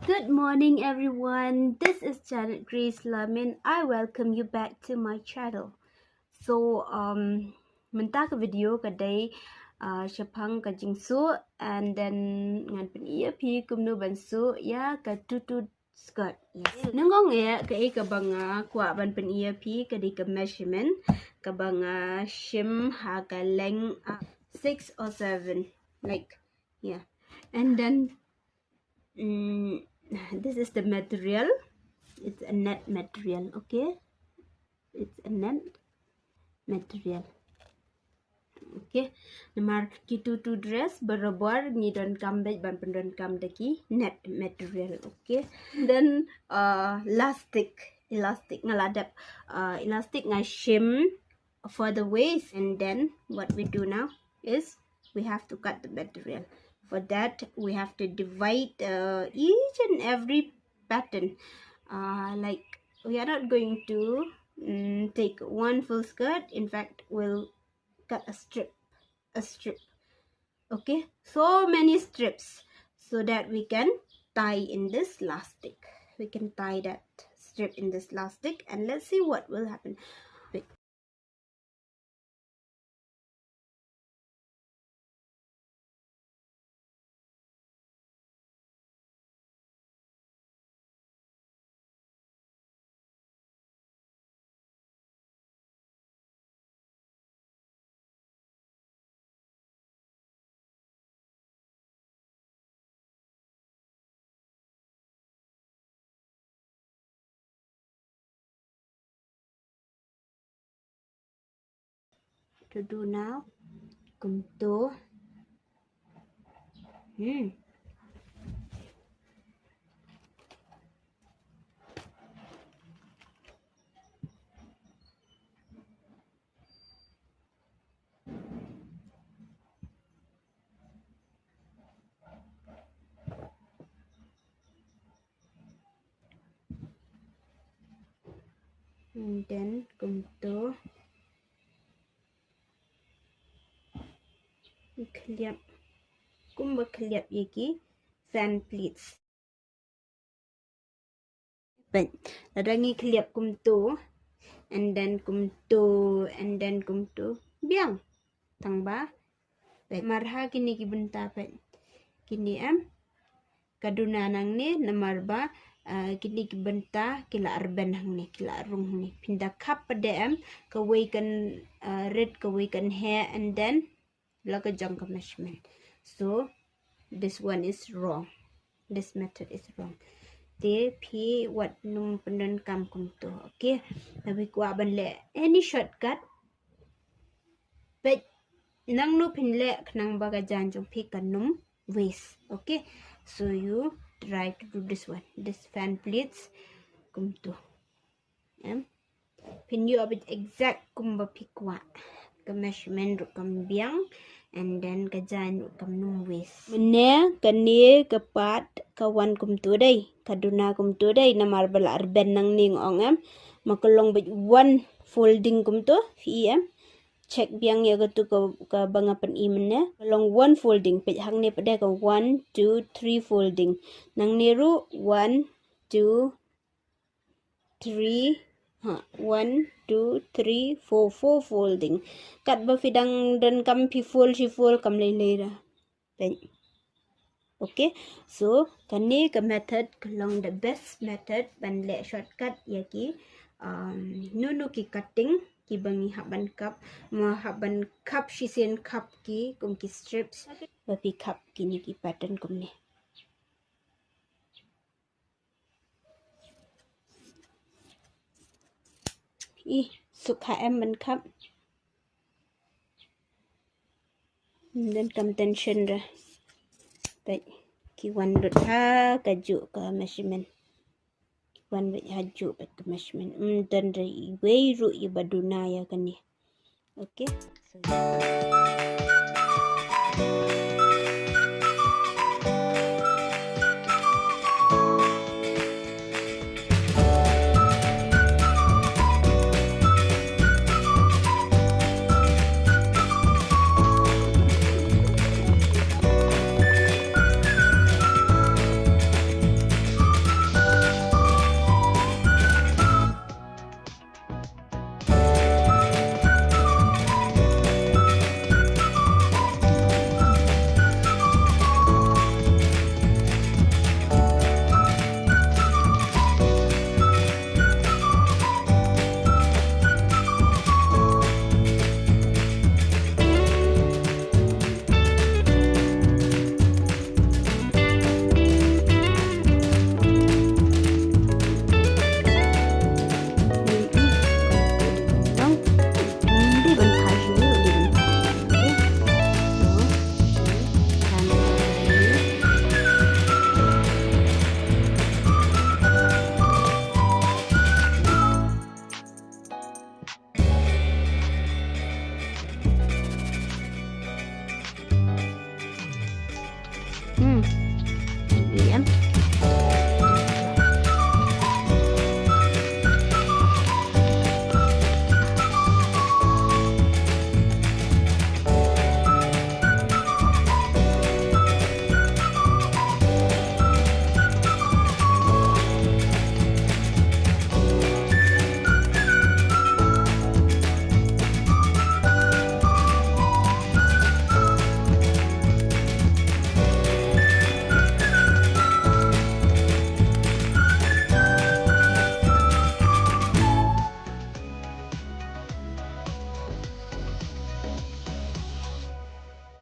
Good morning, everyone. This is Janet Grace Lamin. I welcome you back to my channel. So, menta ke video kadai syapang ka jingsu and then ngan pen iya pi kumno bansu ya ka tutu skirt. Yes. Nangong ya ka ka banga kwa ban pen iya pi ka di ka measurement ka banga shim ha ka length 6 or 7 like yeah. And then this is the material. It's a net material. Okay, it's a net material. Okay, namar kitu tu dress berabar ni don kambej ban pendon kam daki net material. Okay, then elastic ngaladap elastic ngai shim for the waist, and then what we do now is we have to cut the material. For that we have to divide each and every pattern. Like we are not going to take one full skirt. In fact, we'll cut a strip. Okay, so many strips so that we can tie in this elastic. We can tie that strip in this elastic, and let's see what will happen. To do now, kumto. And then kumto khlem kumba khlem yaki fan pleats. But ladangi khlem kumto, and then kumto biang tangba. But marha kini ki benta pet kini kaduna nang ni namarba kini ki benta kila arben hang ni kila arung ni pinda kap pada kawikan red kawikan hair, and then laga jangka measurement. So this one is wrong. This method is wrong. They p what nung pendon kam kumto. Okay, tapi kuat banle any shortcut. But nang no pinle nang baga janjung pi kanum waist. Okay, so you try to do this one. This fan pleats kumto. Pin you a bit exact kumba pi kuat. Ka measurement kam biang, and then ka jan kam num waist. Mene kani kapat kawan kumto day. Kaduna kumto day namar bala arben nang ning ong makalong bit one folding kumto fi check biang ya gatu ka bangapan imene along one folding page hang ne pada ka 1 2 3 folding nang niru 1 2 3 1 2 3 4 folding kat ba fidang dan kam pi full kam lera. Okay, so kani ka method kalong the best method ban le shortcut yaki nunu ki cutting ki bangi haban cup shisen cup ki kum ki strips bapi cup kini ki pattern kum ni. Sukha ban cup dan kam tension ra. Baik, ki wan dot ha kaju ka measurement. Wan bit haju bet ka measurement. Dan dari way ru ibaduna ya kani. Okay. So